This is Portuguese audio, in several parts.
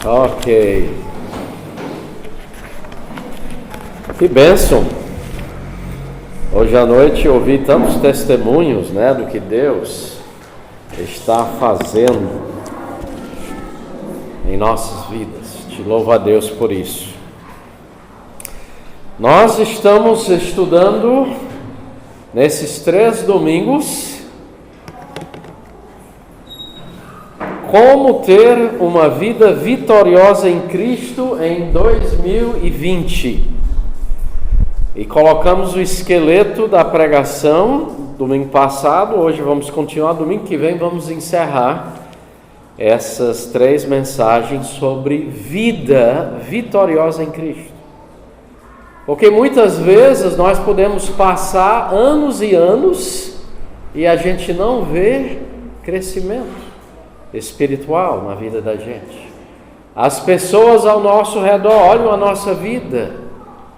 Ok. Que bênção! Hoje à noite eu ouvi tantos testemunhos, do que Deus está fazendo em nossas vidas. Te louvo a Deus por isso. Nós estamos estudando nesses 3 domingos como ter uma vida vitoriosa em Cristo em 2020. E colocamos o esqueleto da pregação domingo passado. Hoje vamos continuar, domingo que vem vamos encerrar essas 3 mensagens sobre vida vitoriosa em Cristo. Porque muitas vezes nós podemos passar anos e anos e a gente não vê crescimento espiritual na vida da gente. As pessoas ao nosso redor olham a nossa vida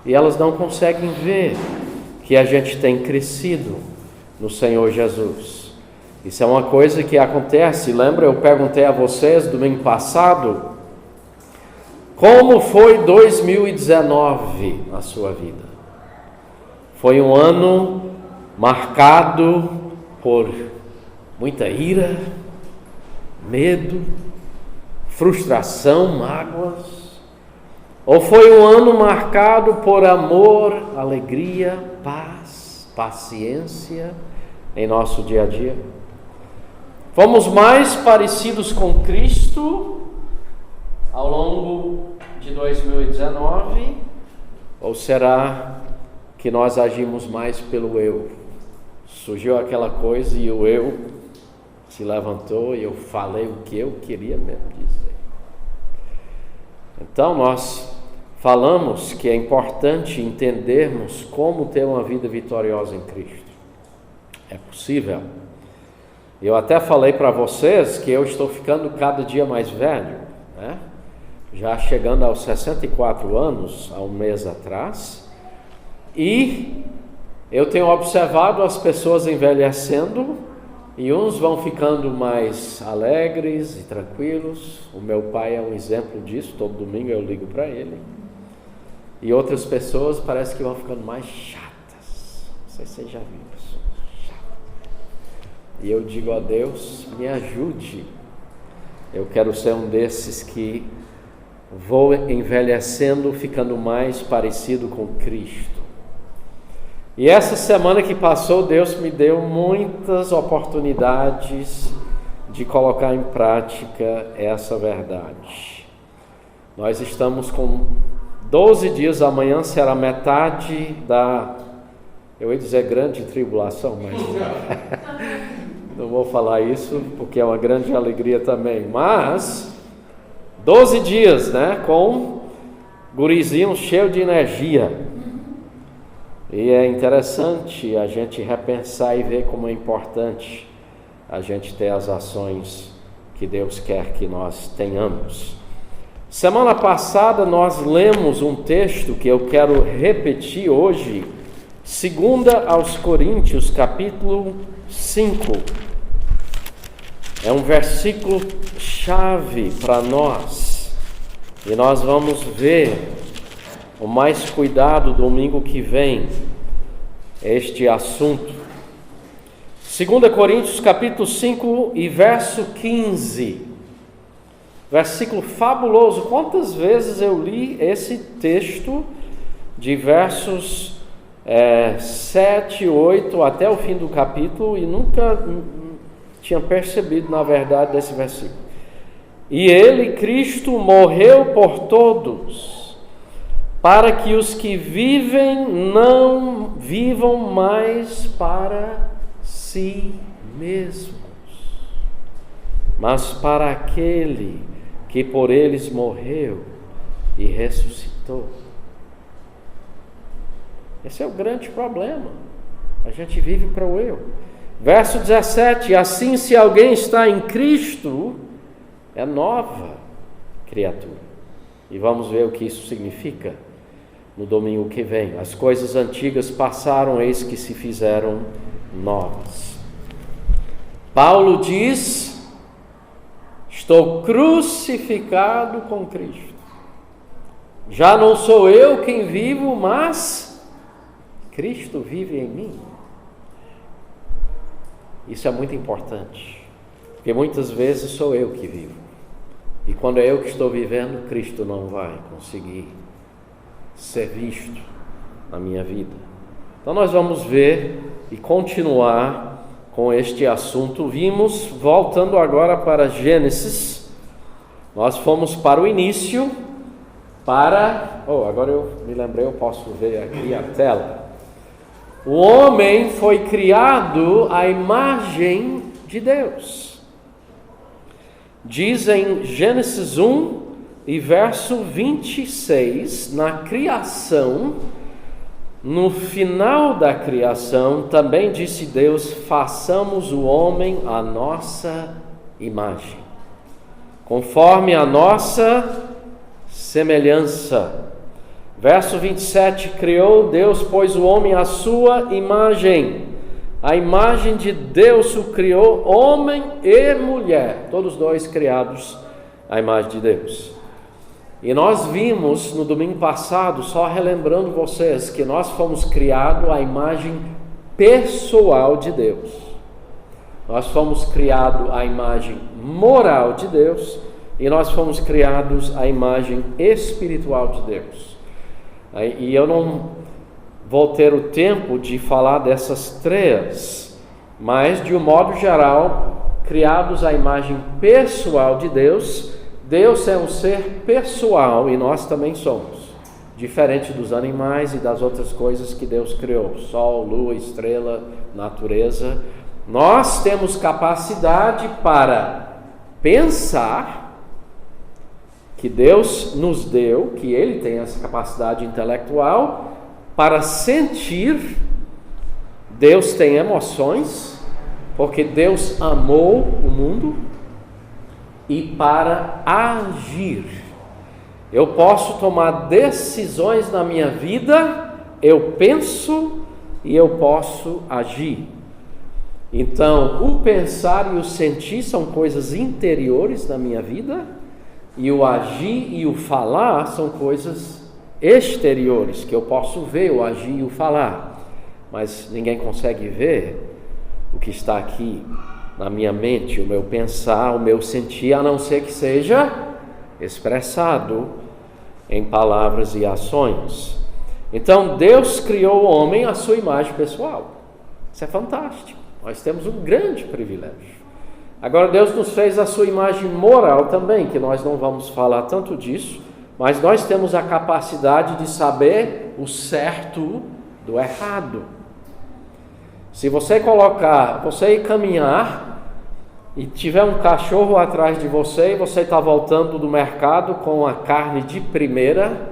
e elas não conseguem ver que a gente tem crescido no Senhor Jesus. Isso é uma coisa que acontece. Lembra, eu perguntei a vocês domingo passado, como foi 2019 na sua vida? Foi um ano marcado por muita ira, medo, frustração, mágoas? Ou foi um ano marcado por amor, alegria, paz, paciência em nosso dia a dia? Fomos mais parecidos com Cristo ao longo de 2019? Ou será que nós agimos mais pelo eu? Surgiu aquela coisa e o eu se levantou e eu falei o que eu queria mesmo dizer. Então nós falamos que é importante entendermos como ter uma vida vitoriosa em Cristo. É possível. Eu até falei para vocês que eu estou ficando cada dia mais velho, já chegando aos 64 anos, há um mês atrás, e eu tenho observado as pessoas envelhecendo. E uns vão ficando mais alegres e tranquilos. O meu pai é um exemplo disso. Todo domingo eu ligo para ele. E outras pessoas parece que vão ficando mais chatas. Não sei se você já viu pessoas chatas. E eu digo a Deus, me ajude. Eu quero ser um desses que vou envelhecendo, ficando mais parecido com Cristo. E essa semana que passou, Deus me deu muitas oportunidades de colocar em prática essa verdade. Nós estamos com 12 dias, amanhã será metade da, eu ia dizer grande tribulação, mas não vou falar isso porque é uma grande alegria também. Mas 12 dias, com gurizinho cheio de energia. E é interessante a gente repensar e ver como é importante a gente ter as ações que Deus quer que nós tenhamos. Semana passada nós lemos um texto que eu quero repetir hoje, 2 aos Coríntios, capítulo 5. É um versículo chave para nós. E nós vamos ver com mais cuidado domingo que vem este assunto. 2 Coríntios capítulo 5 e verso 15. Versículo fabuloso. Quantas vezes eu li esse texto de versos 7, 8 até o fim do capítulo e nunca tinha percebido na verdade desse versículo. E ele, Cristo, morreu por todos, para que os que vivem não vivam mais para si mesmos, mas para aquele que por eles morreu e ressuscitou. Esse é o grande problema. A gente vive para o eu. Verso 17: assim, se alguém está em Cristo, é nova criatura. E vamos ver o que isso significa no domingo que vem. As coisas antigas passaram, eis que se fizeram novas. Paulo diz: Estou crucificado com Cristo. Já não sou eu quem vivo, mas Cristo vive em mim. Isso é muito importante, porque muitas vezes sou eu que vivo. E quando é eu que estou vivendo, Cristo não vai conseguir ser visto na minha vida. Então nós vamos ver e continuar com este assunto. Vimos, voltando agora para Gênesis, nós fomos para o início, agora eu me lembrei, eu posso ver aqui a tela. O homem foi criado à imagem de Deus. Diz em Gênesis 1 e verso 26, na criação, no final da criação, também disse Deus: façamos o homem à nossa imagem, conforme a nossa semelhança. Verso 27, criou Deus, pois, o homem à sua imagem. A imagem de Deus o criou, homem e mulher, todos dois criados à imagem de Deus. E nós vimos no domingo passado, só relembrando vocês, que nós fomos criados à imagem pessoal de Deus. Nós fomos criados à imagem moral de Deus e nós fomos criados à imagem espiritual de Deus. E eu não vou ter o tempo de falar dessas três, mas de um modo geral, criados à imagem pessoal de Deus. Deus é um ser pessoal e nós também somos, diferente dos animais e das outras coisas que Deus criou, sol, lua, estrela, natureza. Nós temos capacidade para pensar, que Deus nos deu, que Ele tem essa capacidade intelectual, para sentir. Deus tem emoções, porque Deus amou o mundo, e para agir. Eu posso tomar decisões na minha vida, eu penso e eu posso agir. Então, o pensar e o sentir são coisas interiores da minha vida, e o agir e o falar são coisas exteriores, que eu posso ver o agir e o falar, mas ninguém consegue ver o que está aqui na minha mente, o meu pensar, o meu sentir, a não ser que seja expressado em palavras e ações. Então Deus criou o homem à sua imagem pessoal. Isso é fantástico, nós temos um grande privilégio. Agora Deus nos fez a sua imagem moral também, que nós não vamos falar tanto disso, mas nós temos a capacidade de saber o certo do errado. Se você ir caminhar e tiver um cachorro atrás de você e você está voltando do mercado com a carne de primeira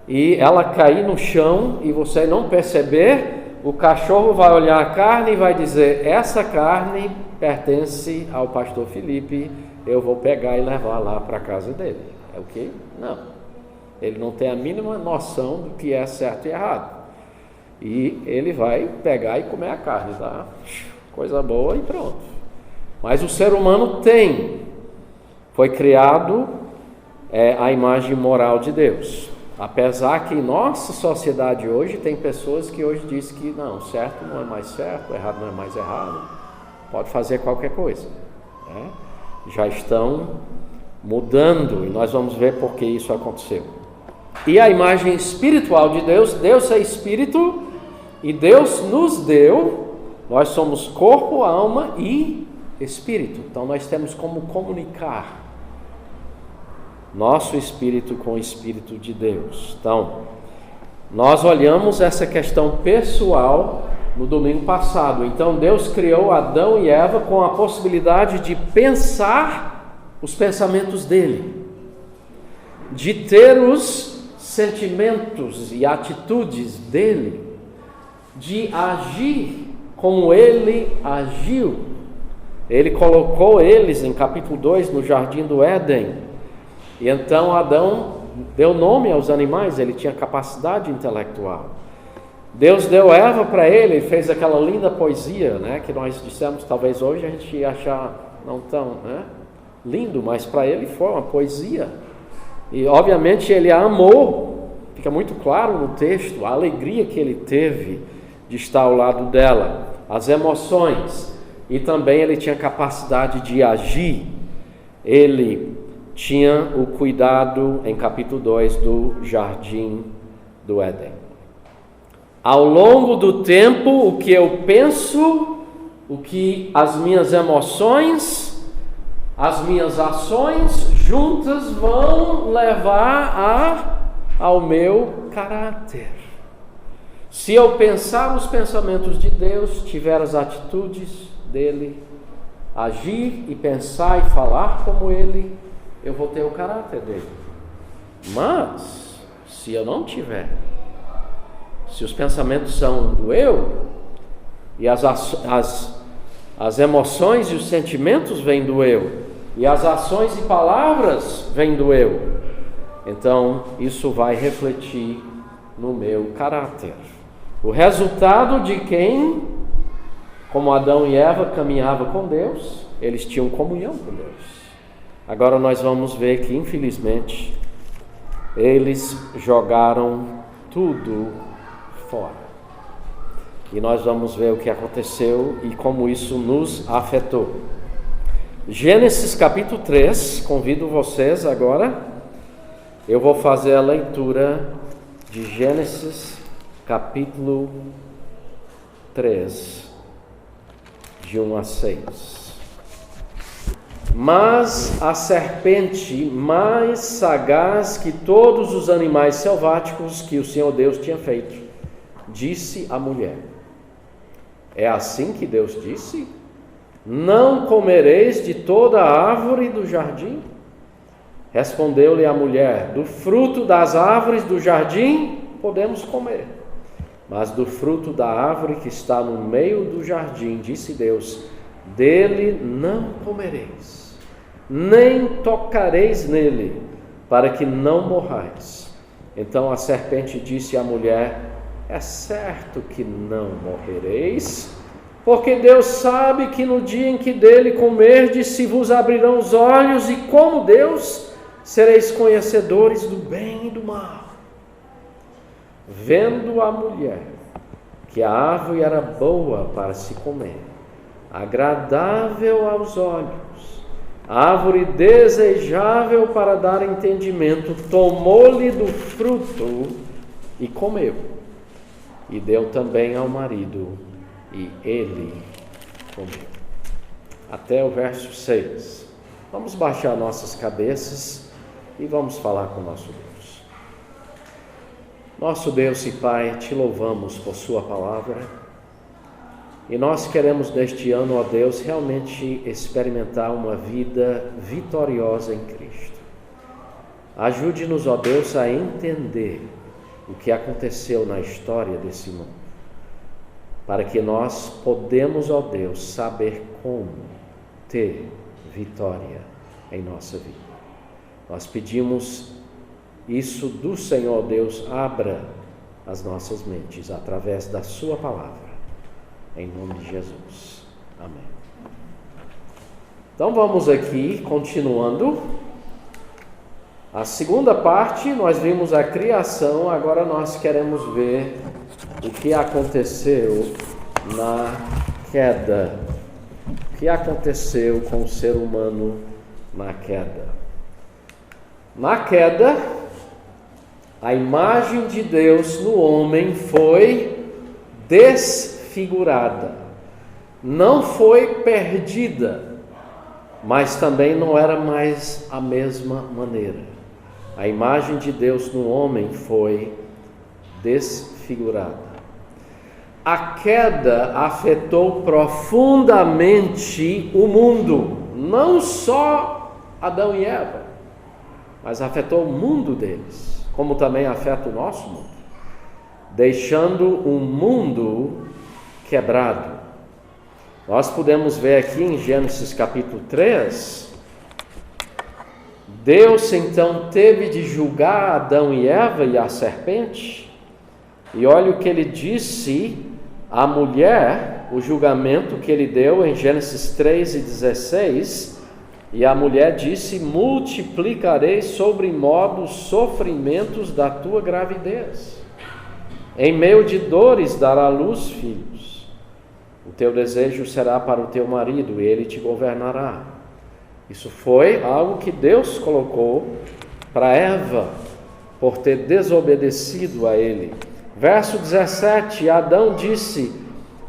e ela cair no chão e você não perceber, o cachorro vai olhar a carne e vai dizer: essa carne pertence ao pastor Felipe, eu vou pegar e levar lá para a casa dele. É o quê? Não. Ele não tem a mínima noção do que é certo e errado. E ele vai pegar e comer a carne, tá? Coisa boa e pronto. Mas o ser humano foi criado à imagem moral de Deus. Apesar que em nossa sociedade hoje tem pessoas que hoje dizem que não, certo não é mais certo, errado não é mais errado, pode fazer qualquer coisa, né? Já estão mudando e nós vamos ver por que isso aconteceu. E a imagem espiritual de Deus, Deus é espírito e Deus nos deu, nós somos corpo, alma e espírito, então nós temos como comunicar nosso espírito com o espírito de Deus. Então, nós olhamos essa questão pessoal no domingo passado. Então, Deus criou Adão e Eva com a possibilidade de pensar os pensamentos dele, de ter os sentimentos e atitudes dele, de agir como ele agiu. Ele colocou eles em capítulo 2 no jardim do Éden. E então Adão deu nome aos animais, ele tinha capacidade intelectual. Deus deu Eva para ele, fez aquela linda poesia, né, que nós dissemos, talvez hoje a gente ia achar não tão, né, lindo, mas para ele foi uma poesia. E obviamente ele a amou, fica muito claro no texto, a alegria que ele teve de estar ao lado dela, as emoções, e também ele tinha capacidade de agir. Ele tinha o cuidado, em capítulo 2, do jardim do Éden. Ao longo do tempo, o que eu penso, o que as minhas emoções, as minhas ações juntas vão levar ao meu caráter. Se eu pensar os pensamentos de Deus, tiver as atitudes dele, agir e pensar e falar como ele, eu vou ter o caráter dele. Mas, se eu não tiver, se os pensamentos são do eu, e as emoções e os sentimentos vêm do eu, e as ações e palavras vêm do eu, então isso vai refletir no meu caráter. O resultado de quem, como Adão e Eva, caminhava com Deus, eles tinham comunhão com Deus. Agora nós vamos ver que, infelizmente, eles jogaram tudo fora. E nós vamos ver o que aconteceu e como isso nos afetou. Gênesis capítulo 3, convido vocês agora, eu vou fazer a leitura de Gênesis capítulo 3, de 1 a 6. Mas a serpente, mais sagaz que todos os animais selváticos que o Senhor Deus tinha feito, disse à mulher: é assim que Deus disse? Não comereis de toda a árvore do jardim? Respondeu-lhe a mulher: do fruto das árvores do jardim podemos comer, mas do fruto da árvore que está no meio do jardim, disse Deus, dele não comereis, nem tocareis nele, para que não morrais. Então a serpente disse à mulher: é certo que não morrereis, porque Deus sabe que no dia em que dele comerdes, se vos abrirão os olhos, e como Deus, sereis conhecedores do bem e do mal. Vendo a mulher que a árvore era boa para se comer, agradável aos olhos, árvore desejável para dar entendimento, tomou-lhe do fruto e comeu, e deu também ao marido, e ele comeu. Até o verso 6. Vamos baixar nossas cabeças e vamos falar com o nosso Deus. Nosso Deus e Pai, te louvamos por sua palavra, e nós queremos neste ano, ó Deus, realmente experimentar uma vida vitoriosa em Cristo. Ajude-nos, ó Deus, a entender o que aconteceu na história desse mundo, para que nós podemos, ó Deus, saber como ter vitória em nossa vida. Nós pedimos isso do Senhor Deus, abra as nossas mentes através da sua palavra, em nome de Jesus. Amém. Então vamos aqui, continuando. A segunda parte, nós vimos a criação, agora nós queremos ver o que aconteceu na queda. O que aconteceu com o ser humano na queda? Na queda, a imagem de Deus no homem foi desfigurada. Não foi perdida, mas também não era mais a mesma maneira. A imagem de Deus no homem foi desfigurada. A queda afetou profundamente o mundo, não só Adão e Eva, mas afetou o mundo deles, como também afeta o nosso mundo, deixando um mundo quebrado. Nós podemos ver aqui em Gênesis capítulo 3, Deus então teve de julgar Adão e Eva e a serpente, e olha o que ele disse à mulher, o julgamento que ele deu em Gênesis 3:16, E a mulher disse: multiplicarei sobremodo os sofrimentos da tua gravidez. Em meio de dores dará à luz filhos. O teu desejo será para o teu marido, e ele te governará. Isso foi algo que Deus colocou para Eva, por ter desobedecido a ele. Verso 17, Adão disse: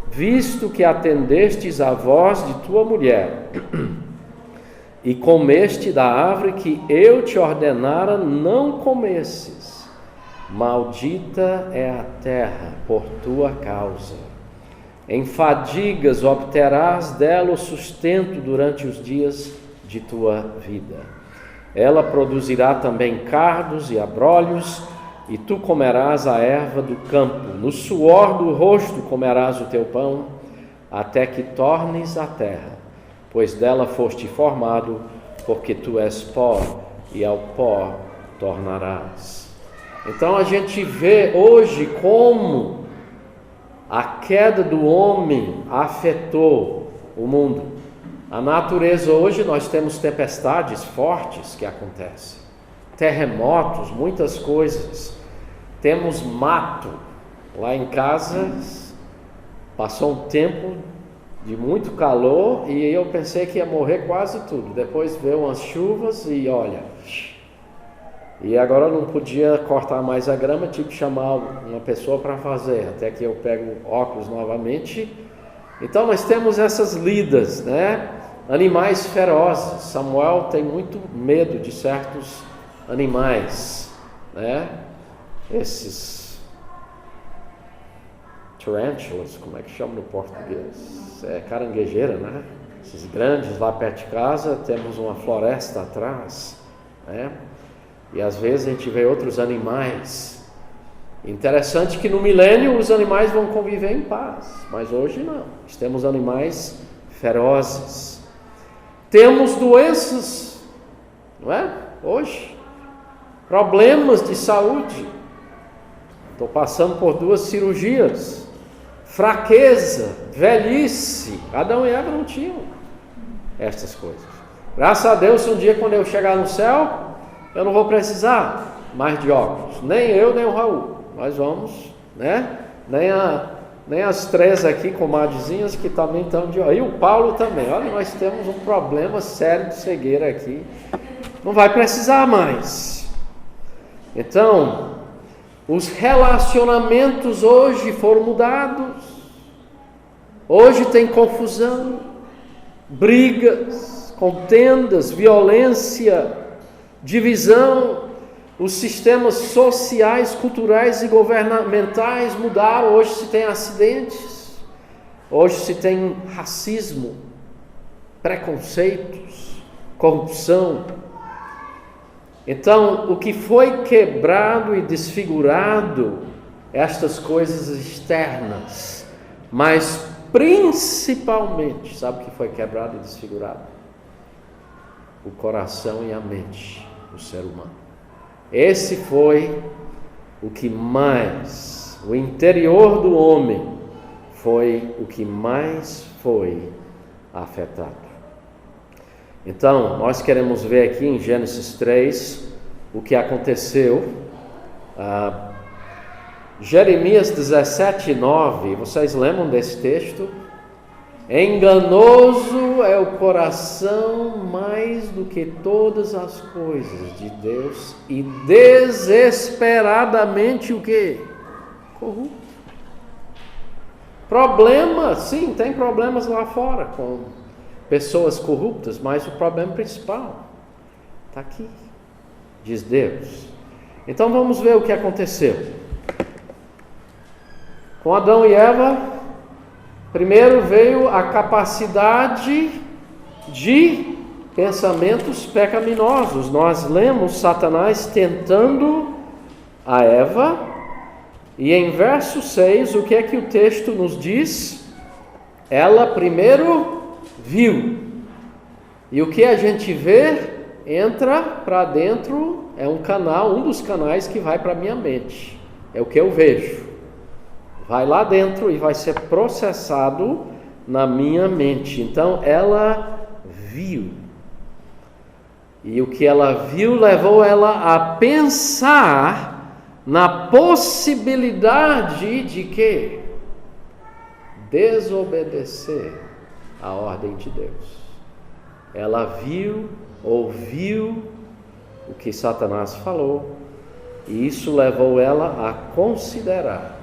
visto que atendestes à voz de tua mulher, e comeste da árvore que eu te ordenara não comesses, maldita é a terra por tua causa. Em fadigas obterás dela o sustento durante os dias de tua vida. Ela produzirá também cardos e abrolhos, e tu comerás a erva do campo. No suor do rosto comerás o teu pão, até que tornes a terra, pois dela foste formado, porque tu és pó, e ao pó tornarás. Então a gente vê hoje como a queda do homem afetou o mundo. A natureza hoje, nós temos tempestades fortes que acontecem, terremotos, muitas coisas. Temos mato. Lá em casa passou um tempo de muito calor e eu pensei que ia morrer quase tudo. Depois veio umas chuvas e olha, e agora eu não podia cortar mais a grama, tive que chamar uma pessoa para fazer, até que eu pego óculos novamente. Então nós temos essas lidas, né? Animais ferozes. Samuel tem muito medo de certos animais, né? Esses tarantulas, como é que chama no português? É caranguejeira, né? Esses grandes lá perto de casa, temos uma floresta atrás, né? E às vezes a gente vê outros animais. Interessante que no milênio os animais vão conviver em paz, mas hoje não. Nós temos animais ferozes. Temos doenças, não é? Hoje, problemas de saúde. Estou passando por 2 cirurgias. Fraqueza, velhice. Adão e Eva não tinham estas coisas. Graças a Deus, um dia quando eu chegar no céu, eu não vou precisar mais de óculos. Nem eu, nem o Raul. Nós vamos, né? Nem as 3 aqui, comadrezinhas, que também estão de óculos. E o Paulo também. Olha, nós temos um problema sério de cegueira aqui. Não vai precisar mais. Então, os relacionamentos hoje foram mudados. Hoje tem confusão, brigas, contendas, violência, divisão. Os sistemas sociais, culturais e governamentais mudaram. Hoje se tem acidentes, hoje se tem racismo, preconceitos, corrupção. Então, o que foi quebrado e desfigurado, estas coisas externas, mas principalmente, sabe o que foi quebrado e desfigurado? O coração e a mente do ser humano. Esse foi o que mais, o interior do homem foi o que mais foi afetado. Então, nós queremos ver aqui em Gênesis 3 o que aconteceu. Jeremias 17:9, vocês lembram desse texto? Enganoso é o coração mais do que todas as coisas de Deus e desesperadamente o quê? Corrupto. Problemas, sim, tem problemas lá fora com pessoas corruptas, mas o problema principal está aqui, diz Deus. Então vamos ver o que aconteceu. Com Adão e Eva, primeiro veio a capacidade de pensamentos pecaminosos. Nós lemos Satanás tentando a Eva, e em verso 6, o que é que o texto nos diz? Ela primeiro viu. E o que a gente vê entra para dentro, é um canal, um dos canais que vai para a minha mente. É o que eu vejo. Vai lá dentro e vai ser processado na minha mente. Então ela viu. E o que ela viu levou ela a pensar na possibilidade de quê? Desobedecer à ordem de Deus. Ela viu, ouviu o que Satanás falou, e isso levou ela a considerar: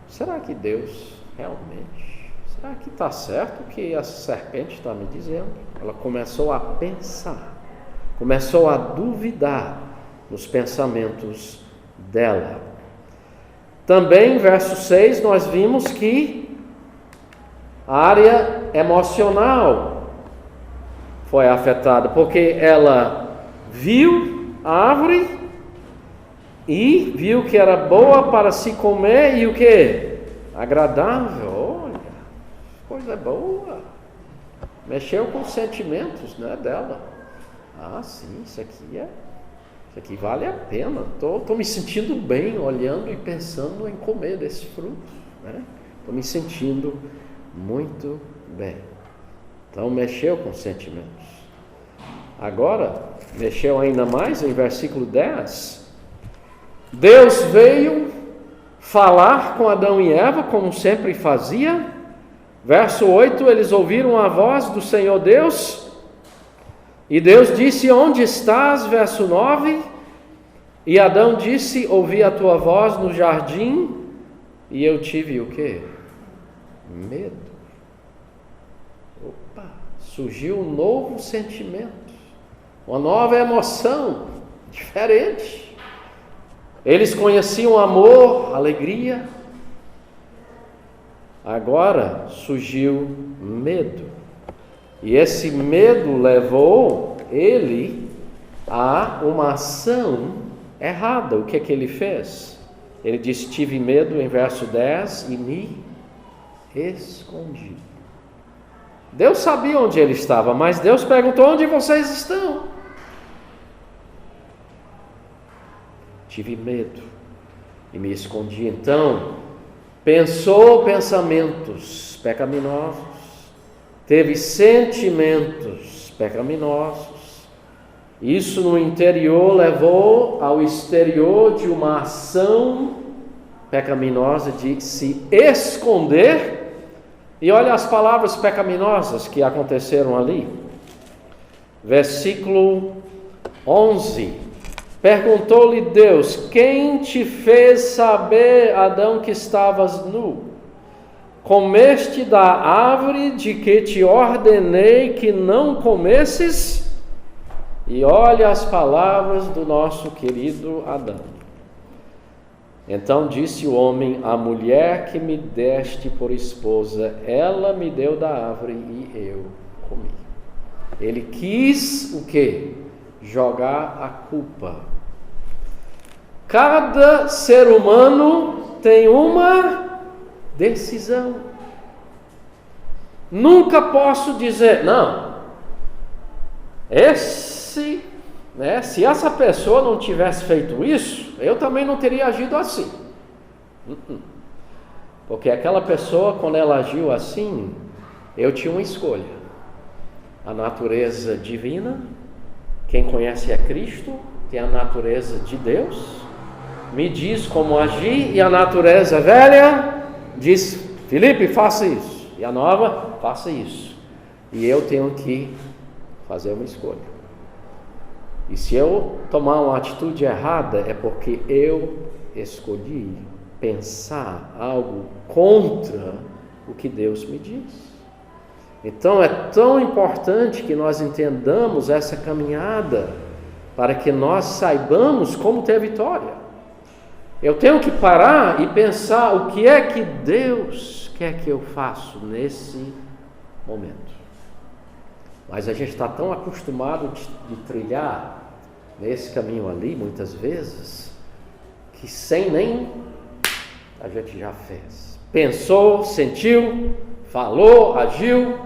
será que Deus realmente, será que está certo o que a serpente está me dizendo? Ela começou a pensar, começou a duvidar nos pensamentos dela. Também, verso 6, nós vimos que a área emocional foi afetada, porque ela viu a árvore e viu que era boa para se comer e o que? Agradável. Olha, coisa boa. Mexeu com os sentimentos, né, dela. Ah, sim, isso aqui vale a pena. Estou me sentindo bem olhando e pensando em comer desse fruto, né? Estou me sentindo muito bem. Então mexeu com os sentimentos. Agora, mexeu ainda mais em versículo 10. Deus veio falar com Adão e Eva, como sempre fazia. Verso 8, eles ouviram a voz do Senhor Deus, e Deus disse: onde estás? Verso 9, e Adão disse: ouvi a tua voz no jardim, e eu tive o quê? Medo. Opa, surgiu um novo sentimento, uma nova emoção, diferente. Eles conheciam amor, alegria. Agora surgiu medo. E esse medo levou ele a uma ação errada. O que é que ele fez? Ele disse: tive medo, em verso 10, e me escondi. Deus sabia onde ele estava, mas Deus perguntou: onde vocês estão? Tive medo e me escondi. Então, pensou pensamentos pecaminosos, teve sentimentos pecaminosos. Isso no interior levou ao exterior de uma ação pecaminosa de se esconder. E olha as palavras pecaminosas que aconteceram ali. Versículo 11. Perguntou-lhe Deus: quem te fez saber, Adão, que estavas nu? Comeste da árvore de que te ordenei que não comesses? E olha as palavras do nosso querido Adão. Então disse o homem: a mulher que me deste por esposa, ela me deu da árvore e eu comi. Ele quis o quê? Jogar a culpa. Cada ser humano tem uma decisão. Nunca posso dizer: não, se essa pessoa não tivesse feito isso, eu também não teria agido assim. Porque aquela pessoa, quando ela agiu assim, eu tinha uma escolha. A natureza divina, quem conhece a Cristo, tem a natureza de Deus, me diz como agir, e a natureza velha diz: Felipe, faça isso. E a nova, faça isso. E eu tenho que fazer uma escolha. E se eu tomar uma atitude errada, é porque eu escolhi pensar algo contra o que Deus me diz. Então é tão importante que nós entendamos essa caminhada, para que nós saibamos como ter vitória. Eu tenho que parar e pensar o que é que Deus quer que eu faça nesse momento. Mas a gente está tão acostumado de trilhar nesse caminho ali, muitas vezes, que sem nem a gente já fez. Pensou, sentiu, falou, agiu,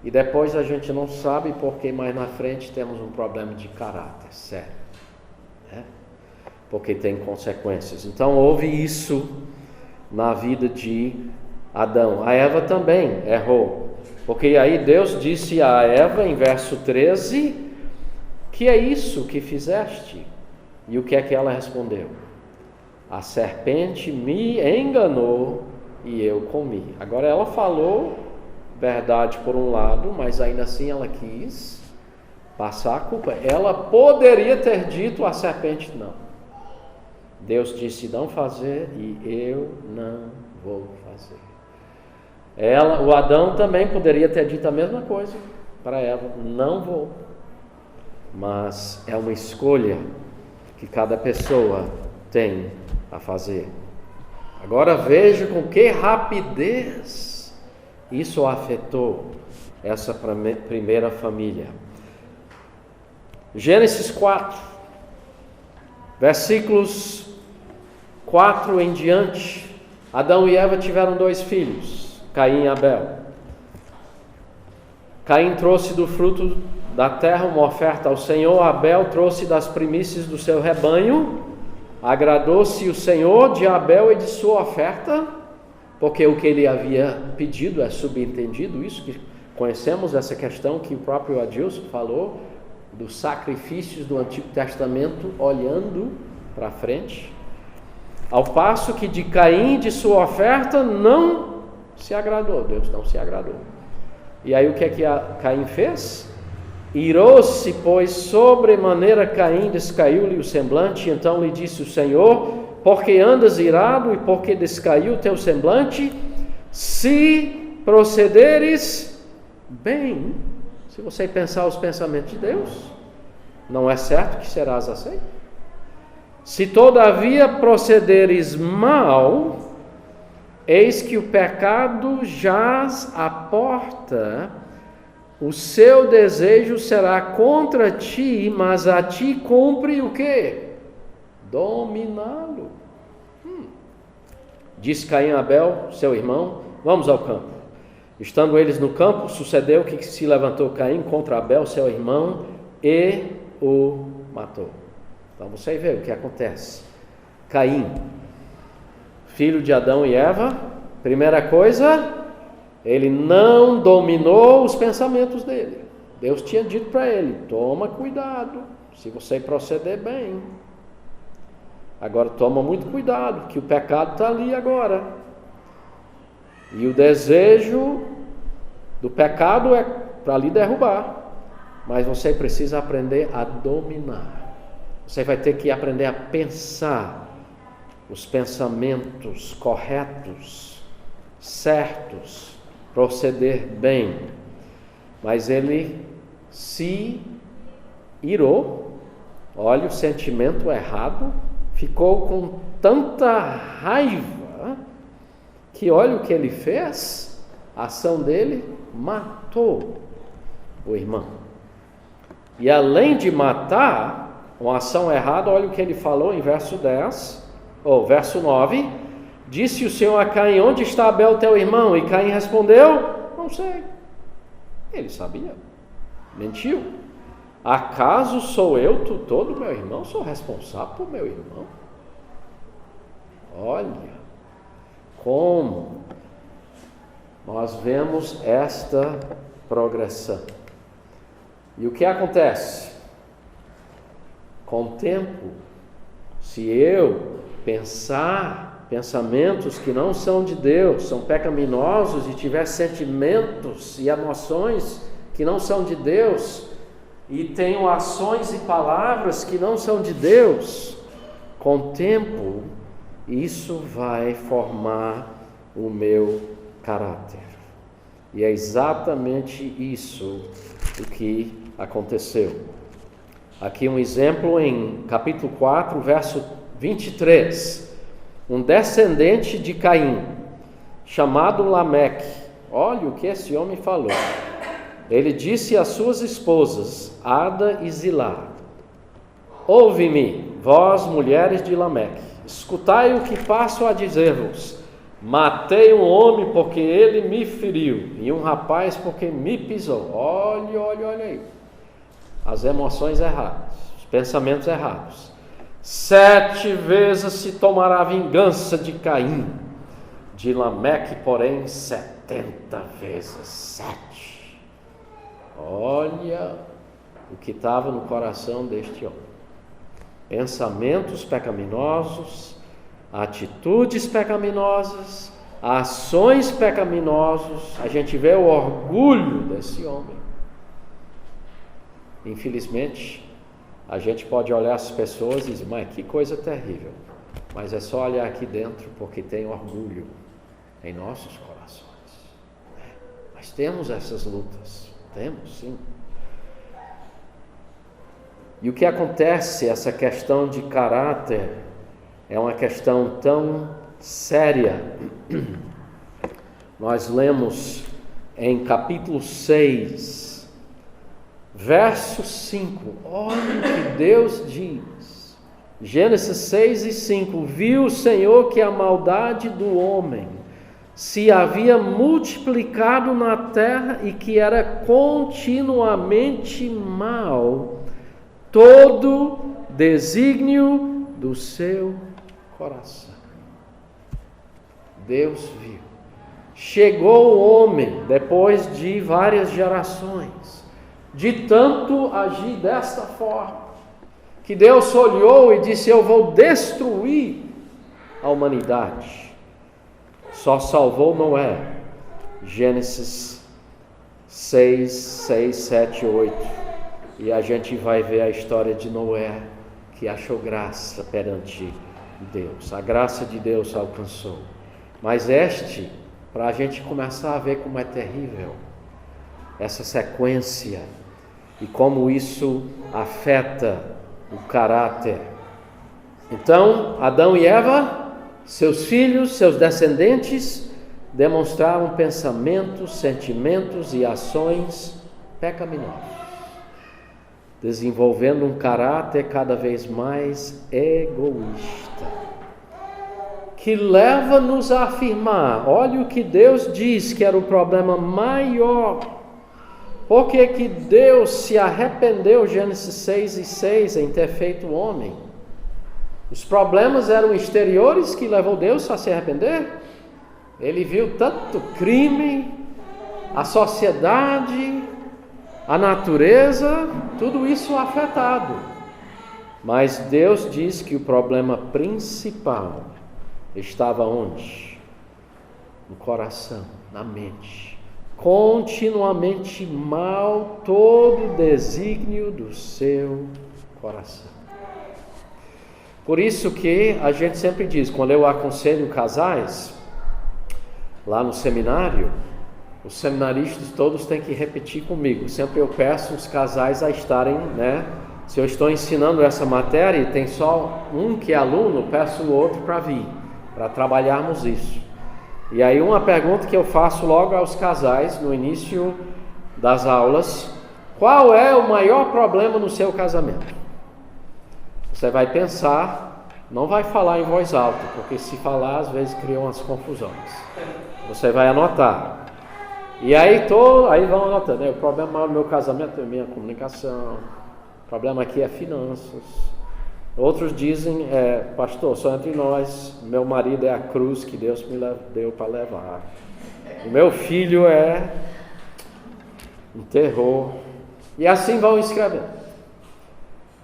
e depois a gente não sabe porque mais na frente temos um problema de caráter sério, né? Porque tem consequências. Então houve isso na vida de Adão. A Eva também errou. Porque aí Deus disse a Eva, em verso 13, que é isso que fizeste? E o que é que ela respondeu? A serpente me enganou e eu comi. Agora ela falou verdade por um lado, mas ainda assim ela quis passar a culpa. Ela poderia ter dito à serpente não. Deus disse não fazer e eu não vou fazer. O Adão também poderia ter dito a mesma coisa para Eva, não vou. Mas é uma escolha que cada pessoa tem a fazer. Agora veja com que rapidez isso afetou essa primeira família. Gênesis 4, versículos 4 em diante. Adão e Eva tiveram 2 filhos, Caim e Abel. Caim trouxe do fruto da terra uma oferta ao Senhor. Abel trouxe das primícias do seu rebanho. Agradou-se o Senhor de Abel e de sua oferta, porque o que ele havia pedido é subentendido. Isso que conhecemos, essa questão que o próprio Adilson falou, dos sacrifícios do Antigo Testamento, olhando para frente. Ao passo que de Caim e de sua oferta não se agradou, Deus não se agradou. E aí o que é que Caim fez? Irou-se, pois, sobremaneira Caim, descaiu-lhe o semblante. Então lhe disse o Senhor: porque andas irado e porque descaiu o teu semblante? Se procederes bem, se você pensar os pensamentos de Deus, não é certo que serás aceito. Se todavia procederes mal, eis que o pecado jaz à porta, o seu desejo será contra ti, mas a ti cumpre o quê? Dominá-lo. Diz Caim a Abel, seu irmão: vamos ao campo. Estando eles no campo, sucedeu que se levantou Caim contra Abel, seu irmão, e o matou. Então você vê o que acontece. Caim, filho de Adão e Eva, primeira coisa, ele não dominou os pensamentos dele. Deus tinha dito para ele: toma cuidado, se você proceder bem. Agora toma muito cuidado, que o pecado está ali agora. E o desejo do pecado é para lhe derrubar. Mas você precisa aprender a dominar. Você vai ter que aprender a pensar os pensamentos corretos, certos, proceder bem. Mas ele se irou, olha o sentimento errado, ficou com tanta raiva que olha o que ele fez, a ação dele matou o irmão. E além de matar, uma ação errada, olha o que ele falou em verso 9, disse o Senhor a Caim: onde está Abel teu irmão? E Caim respondeu: não sei. Ele sabia, mentiu. Acaso sou eu tutor do meu irmão? Sou responsável por meu irmão? Olha como nós vemos esta progressão. E o que acontece? Com o tempo, se eu pensar pensamentos que não são de Deus, são pecaminosos, e tiver sentimentos e emoções que não são de Deus, e tenho ações e palavras que não são de Deus, com o tempo, isso vai formar o meu caráter. E é exatamente isso o que aconteceu. Aqui um exemplo em capítulo 4, verso 23. Um descendente de Caim, chamado Lameque. Olha o que esse homem falou. Ele disse às suas esposas, Ada e Zilá: ouve-me, vós mulheres de Lameque, escutai o que passo a dizer-vos. Matei um homem porque ele me feriu, e um rapaz porque me pisou. Olha aí. As emoções erradas, os pensamentos errados. 7 vezes se tomará vingança de Caim. de Lameque, porém, 70 vezes 7. Olha o que estava no coração deste homem. Pensamentos pecaminosos, atitudes pecaminosas, ações pecaminosas. A gente vê o orgulho desse homem. Infelizmente, a gente pode olhar as pessoas e dizer, mas que coisa terrível. Mas é só olhar aqui dentro, porque tem orgulho em nossos corações. Mas temos essas lutas, temos sim. E o que acontece, essa questão de caráter, é uma questão tão séria. Nós lemos em capítulo 6, verso 5, olha o que Deus diz. Gênesis 6 e 5, viu o Senhor que a maldade do homem se havia multiplicado na terra e que era continuamente mal todo desígnio do seu coração. Deus viu. Chegou o homem, depois de várias gerações, de tanto agir desta forma, que Deus olhou e disse, eu vou destruir a humanidade. Só salvou Noé. Gênesis 6, 7, 8. E a gente vai ver a história de Noé, que achou graça perante Deus. A graça de Deus alcançou. Mas para a gente começar a ver como é terrível essa sequência e como isso afeta o caráter. Então, Adão e Eva, seus filhos, seus descendentes, demonstraram pensamentos, sentimentos e ações pecaminosos, desenvolvendo um caráter cada vez mais egoísta, que leva-nos a afirmar, olha o que Deus diz que era o problema maior. Por que Deus se arrependeu, Gênesis 6 e 6, em ter feito o homem? Os problemas eram exteriores que levou Deus a se arrepender? Ele viu tanto crime, a sociedade, a natureza, tudo isso afetado. Mas Deus diz que o problema principal estava onde? No coração, na mente. Continuamente mal todo desígnio do seu coração. Por isso que a gente sempre diz, quando eu aconselho casais, lá no seminário, os seminaristas todos têm que repetir comigo. Sempre eu peço os casais a estarem, se eu estou ensinando essa matéria e tem só um que é aluno, peço o outro para vir, para trabalharmos isso. E aí uma pergunta que eu faço logo aos casais no início das aulas: qual é o maior problema no seu casamento? Você vai pensar, não vai falar em voz alta, porque se falar às vezes cria umas confusões. Você vai anotar. E aí vão anotando, o problema maior no meu casamento é minha comunicação, o problema aqui é finanças. Outros dizem, pastor, só entre nós, meu marido é a cruz que Deus me deu para levar. O meu filho é um terror. E assim vão escrevendo.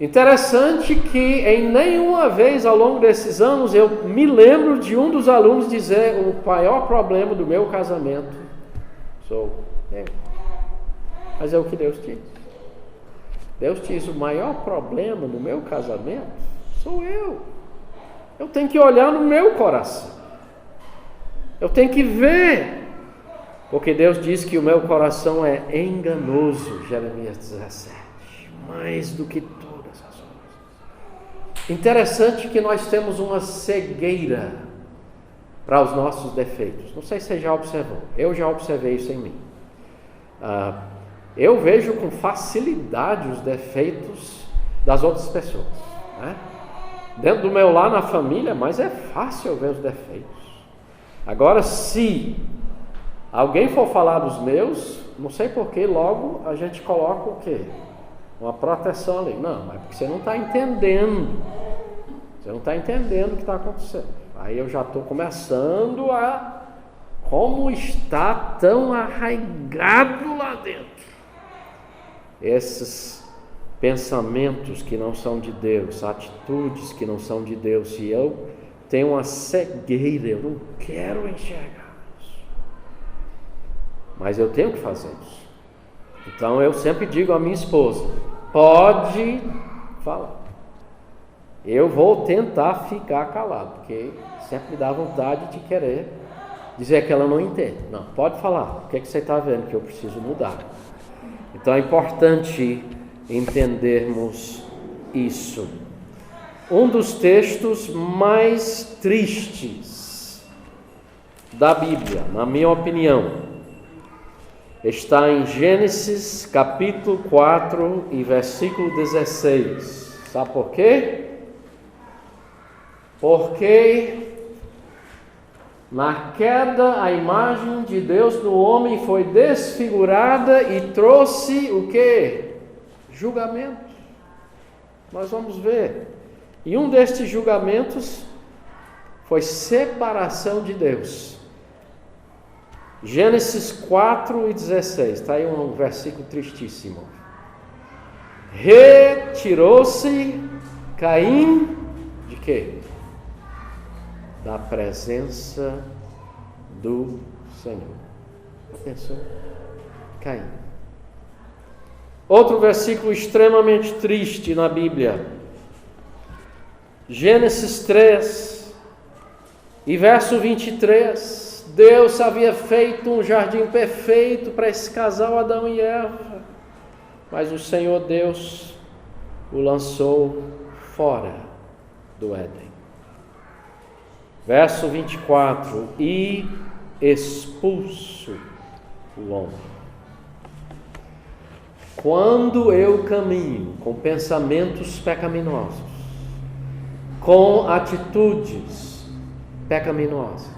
Interessante que em nenhuma vez ao longo desses anos eu me lembro de um dos alunos dizer, o maior problema do meu casamento sou eu. Mas é o que Deus diz. Deus diz, o maior problema no meu casamento sou eu. Eu tenho que olhar no meu coração. Eu tenho que ver. Porque Deus diz que o meu coração é enganoso, Jeremias 17. Mais do que todas as coisas. Interessante que nós temos uma cegueira para os nossos defeitos. Não sei se você já observou. Eu já observei isso em mim. Eu vejo com facilidade os defeitos das outras pessoas, Dentro do meu lar, na família, mas é fácil eu ver os defeitos. Agora, se alguém for falar dos meus, não sei porquê, logo a gente coloca o quê? Uma proteção ali. Não, é porque você não está entendendo. Você não está entendendo o que está acontecendo. Aí eu já estou começando a como está tão arraigado lá dentro esses pensamentos que não são de Deus, atitudes que não são de Deus, e eu tenho uma cegueira, eu não quero enxergar isso, mas eu tenho que fazer isso. Então eu sempre digo à minha esposa: pode falar, eu vou tentar ficar calado, porque sempre me dá vontade de querer dizer que ela não entende. Não, pode falar, o que é que você está vendo que eu preciso mudar? Então é importante entendermos isso. Um dos textos mais tristes da Bíblia, na minha opinião, está em Gênesis capítulo 4 e versículo 16. Sabe por quê? Porque na queda a imagem de Deus no homem foi desfigurada e trouxe o quê? Julgamento. Nós vamos ver. E um destes julgamentos foi separação de Deus. Gênesis 4 e 16. Está aí um versículo tristíssimo. Retirou-se Caim de quê? Da presença do Senhor. Já pensou? Caim. Outro versículo extremamente triste na Bíblia. Gênesis 3 e verso 23. Deus havia feito um jardim perfeito para esse casal Adão e Eva, mas o Senhor Deus o lançou fora do Éden. Verso 24, e expulso o homem. Quando eu caminho com pensamentos pecaminosos, com atitudes pecaminosas,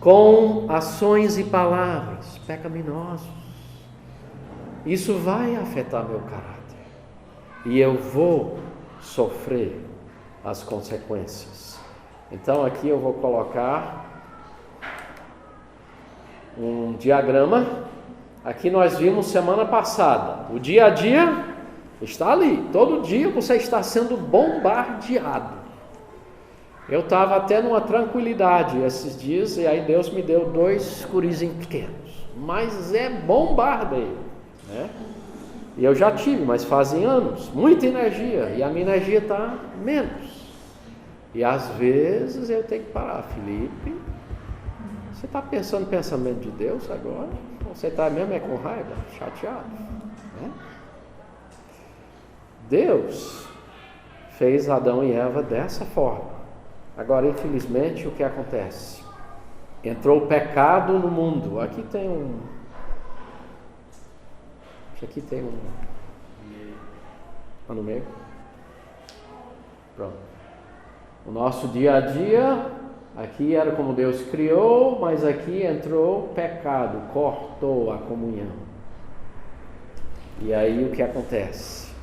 com ações e palavras pecaminosas, isso vai afetar meu caráter, e eu vou sofrer as consequências. Então aqui eu vou colocar um diagrama. Aqui nós vimos semana passada. O dia a dia está ali. Todo dia você está sendo bombardeado. Eu estava até numa tranquilidade esses dias, e aí Deus me deu 2 gurizinhos pequenos. Mas é bombardeio, né? E eu já tive, mas fazem anos. Muita energia. E a minha energia está menos. E às vezes eu tenho que parar. Felipe, você está pensando no pensamento de Deus agora? Ou você está mesmo com raiva, chateado, né? Deus fez Adão e Eva dessa forma. Agora, infelizmente, o que acontece? Entrou o pecado no mundo. Aqui tem um... Está no meio? Pronto. O nosso dia a dia, aqui era como Deus criou, mas aqui entrou pecado, cortou a comunhão. E aí o que acontece?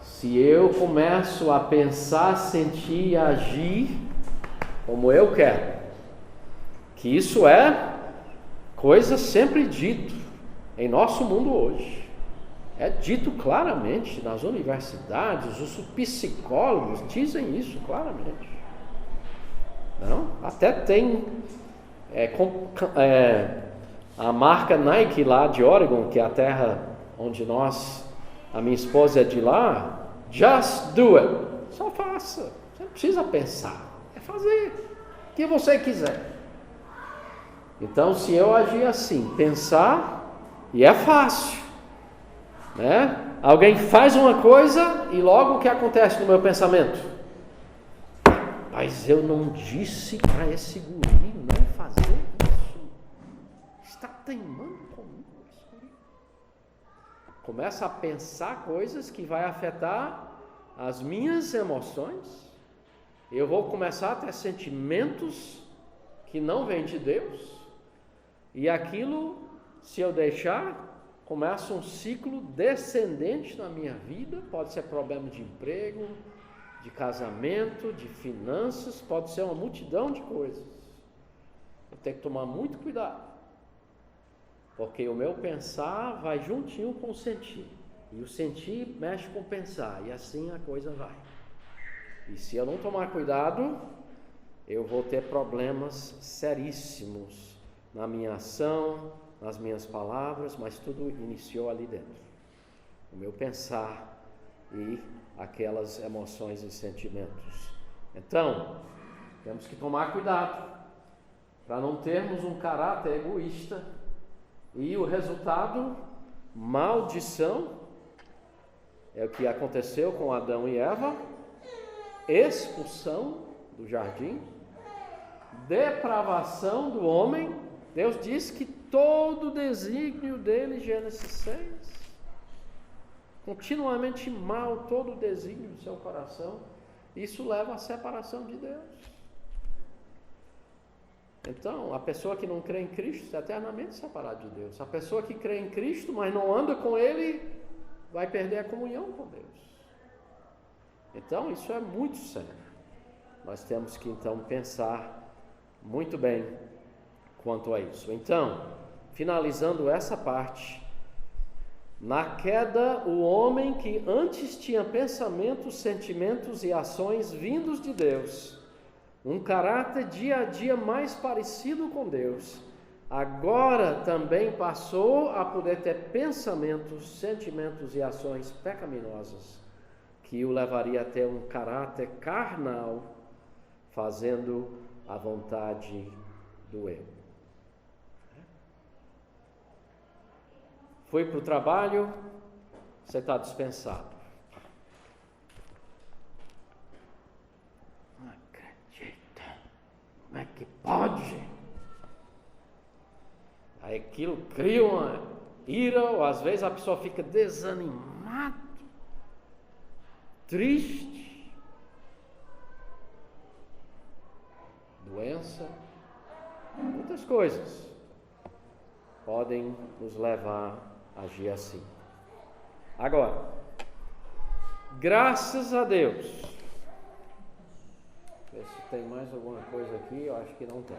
Se eu começo a pensar, sentir e agir como eu quero, que isso é coisa sempre dito em nosso mundo hoje. É dito claramente nas universidades, os psicólogos dizem isso claramente. Não? Até tem a marca Nike lá de Oregon, que é a terra onde a minha esposa é de lá. Just do it. Só faça. Você não precisa pensar. É fazer o que você quiser. Então, se eu agir assim, pensar, e é fácil, né? Alguém faz uma coisa e logo o que acontece no meu pensamento? Mas eu não disse para esse guri não fazer isso. Está teimando comigo esse guri. Começa a pensar coisas que vai afetar as minhas emoções. Eu vou começar a ter sentimentos que não vêm de Deus. E aquilo, se eu deixar, começa um ciclo descendente na minha vida. Pode ser problema de emprego, de casamento, de finanças, pode ser uma multidão de coisas. tenho que tomar muito cuidado, porque o meu pensar vai juntinho com o sentir, e o sentir mexe com o pensar, e assim a coisa vai. E se eu não tomar cuidado, eu vou ter problemas seríssimos na minha ação, nas minhas palavras, mas tudo iniciou ali dentro. O meu pensar e aquelas emoções e sentimentos. Então, temos que tomar cuidado para não termos um caráter egoísta e o resultado, maldição, é o que aconteceu com Adão e Eva, expulsão do jardim, depravação do homem. Deus diz que todo o desígnio dele, Gênesis 6, continuamente mal, todo o desígnio do seu coração, isso leva à separação de Deus. Então, a pessoa que não crê em Cristo está eternamente separada de Deus. A pessoa que crê em Cristo, mas não anda com Ele, vai perder a comunhão com Deus. Então, isso é muito sério. Nós temos que, então, pensar muito bem quanto a isso. Então, finalizando essa parte, na queda, o homem que antes tinha pensamentos, sentimentos e ações vindos de Deus, um caráter dia a dia mais parecido com Deus, agora também passou a poder ter pensamentos, sentimentos e ações pecaminosas, que o levaria a ter um caráter carnal, fazendo a vontade do eu. Foi para o trabalho, você está dispensado. Não acredito. Como é que pode? Aí aquilo cria uma ira, ou às vezes a pessoa fica desanimada, triste, doença, muitas coisas podem nos levar a agir assim. Agora, graças a Deus, ver se tem mais alguma coisa aqui, eu acho que não tem.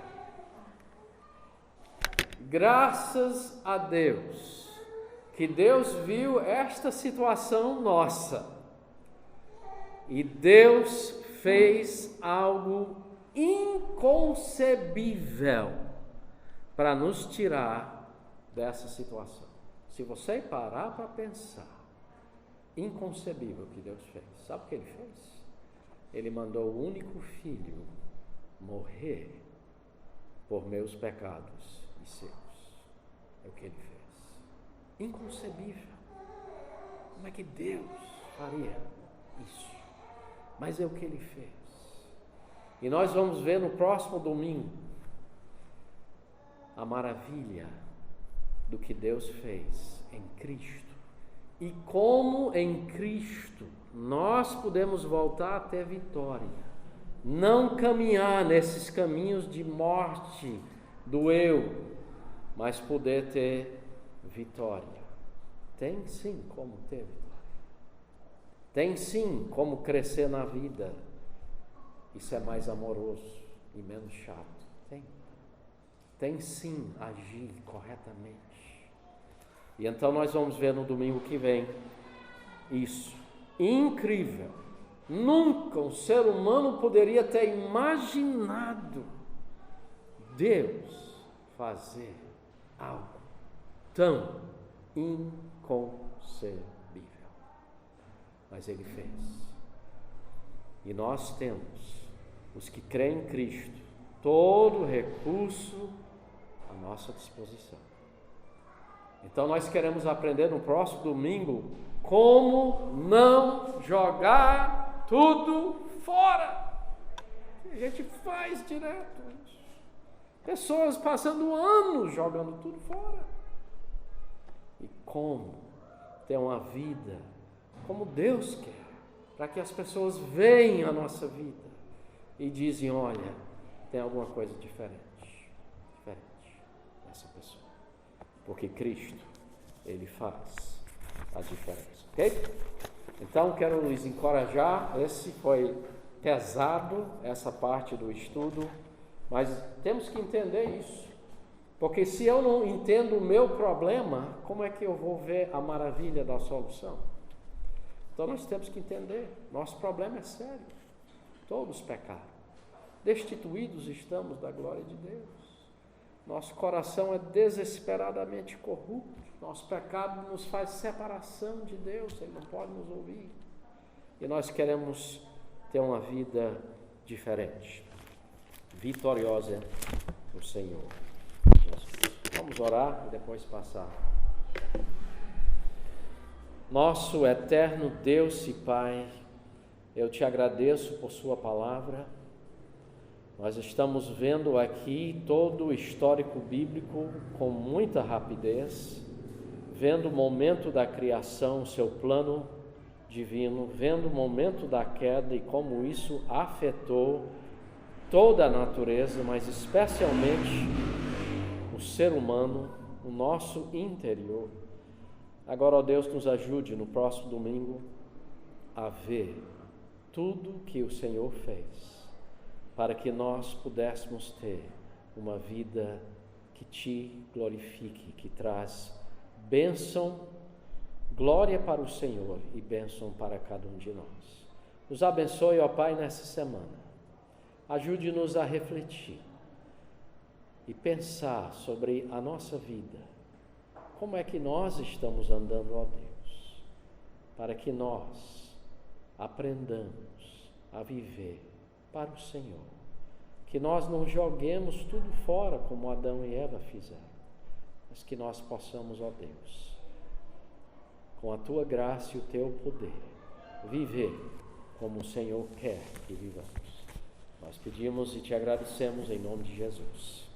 Graças a Deus, que Deus viu esta situação nossa, e Deus fez algo inconcebível para nos tirar dessa situação. Se você parar para pensar, inconcebível o que Deus fez. Sabe o que Ele fez? Ele mandou o único filho morrer por meus pecados e seus. É o que Ele fez. Inconcebível. Como é que Deus faria isso? Mas é o que Ele fez. E nós vamos ver no próximo domingo a maravilha do que Deus fez em Cristo. E como em Cristo nós podemos voltar a ter vitória. Não caminhar nesses caminhos de morte do eu, mas poder ter vitória. Tem sim como ter vitória. Tem sim como crescer na vida e ser mais amoroso e menos chato. Tem sim agir corretamente. E então nós vamos ver no domingo que vem isso. Incrível. Nunca um ser humano poderia ter imaginado Deus fazer algo tão inconcebível. Mas Ele fez. E nós temos, os que creem em Cristo, todo o recurso à nossa disposição. Então nós queremos aprender no próximo domingo como não jogar tudo fora. A gente faz direto isso. Pessoas passando anos jogando tudo fora. E como ter uma vida como Deus quer, para que as pessoas vejam a nossa vida e dizem, olha, tem alguma coisa diferente nessa pessoa. Porque Cristo, Ele faz a diferença, ok? Então, quero lhes encorajar, esse foi pesado, essa parte do estudo, Mas temos que entender isso. Porque se eu não entendo o meu problema, como é que eu vou ver a maravilha da solução? Então nós temos que entender, nosso problema é sério. Todos pecaram. Destituídos estamos da glória de Deus. Nosso coração é desesperadamente corrupto. Nosso pecado nos faz separação de Deus, Ele não pode nos ouvir. E nós queremos ter uma vida diferente, vitoriosa no Senhor Jesus. Vamos orar e depois passar. Nosso eterno Deus e Pai, eu te agradeço por sua palavra. Nós estamos vendo aqui todo o histórico bíblico com muita rapidez, vendo o momento da criação, o seu plano divino, vendo o momento da queda e como isso afetou toda a natureza, mas especialmente o ser humano, o nosso interior. Agora, ó Deus, nos ajude no próximo domingo a ver tudo que o Senhor fez, para que nós pudéssemos ter uma vida que te glorifique, que traz bênção, glória para o Senhor e bênção para cada um de nós. Nos abençoe, ó Pai, nessa semana. Ajude-nos a refletir e pensar sobre a nossa vida. Como é que nós estamos andando, ó Deus, para que nós aprendamos a viver para o Senhor. Que nós não joguemos tudo fora como Adão e Eva fizeram, mas que nós possamos, ó Deus, com a Tua graça e o Teu poder, viver como o Senhor quer que vivamos. Nós pedimos e Te agradecemos em nome de Jesus.